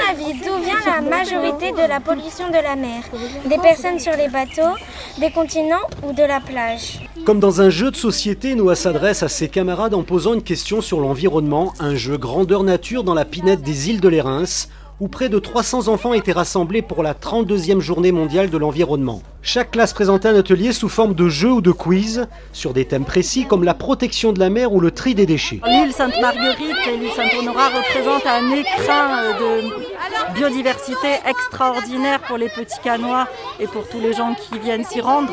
avis, d'où vient la majorité de la pollution de la mer? Des personnes sur les bateaux, des continents ou de la plage? Comme dans un jeu de société, Noah s'adresse à ses camarades en posant une question sur l'environnement, un jeu grandeur nature dans la pinède des îles de Lérins, où près de 300 enfants étaient rassemblés pour la 32e journée mondiale de l'environnement. Chaque classe présentait un atelier sous forme de jeu ou de quiz sur des thèmes précis comme la protection de la mer ou le tri des déchets. L'île Sainte-Marguerite et l'île Saint-Honorat représentent un écrin de biodiversité extraordinaire pour les petits canois et pour tous les gens qui viennent s'y rendre.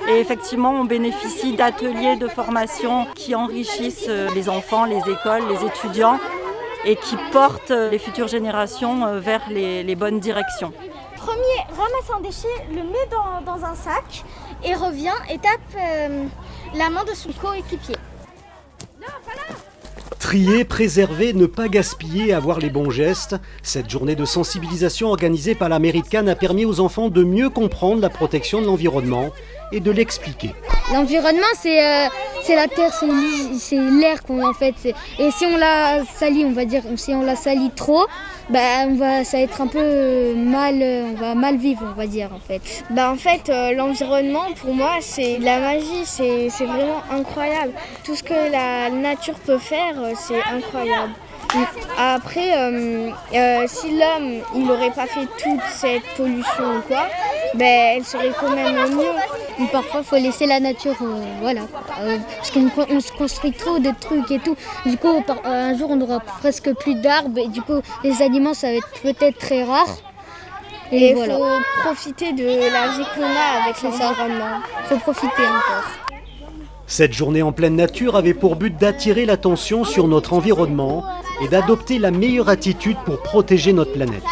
Et effectivement, on bénéficie d'ateliers de formation qui enrichissent les enfants, les écoles, les étudiants et qui portent les futures générations vers les bonnes directions. Premier, ramasse un déchet, le met dans un sac et revient et tape la main de son coéquipier. Trier, préserver, ne pas gaspiller, avoir les bons gestes. Cette journée de sensibilisation organisée par la mairie de Cannes a permis aux enfants de mieux comprendre la protection de l'environnement et de l'expliquer. L'environnement, c'est la terre, c'est l'air qu'on en fait. Et si on la salit, on va dire, si on la salit trop, ça va être un peu mal, on va mal vivre, on va dire en fait. En fait, l'environnement pour moi c'est de la magie, c'est vraiment incroyable. Tout ce que la nature peut faire, c'est incroyable. Après, si l'homme il n'aurait pas fait toute cette pollution ou quoi, elle serait quand même mieux. Mais parfois, il faut laisser la nature, parce qu'on se construit trop de trucs et tout. Du coup, un jour, on aura presque plus d'arbres et du coup, les aliments, ça va être peut-être très rare. Et il faut profiter de la vie qu'on a avec l'environnement. Il faut profiter encore. Cette journée en pleine nature avait pour but d'attirer l'attention sur notre environnement et d'adopter la meilleure attitude pour protéger notre planète.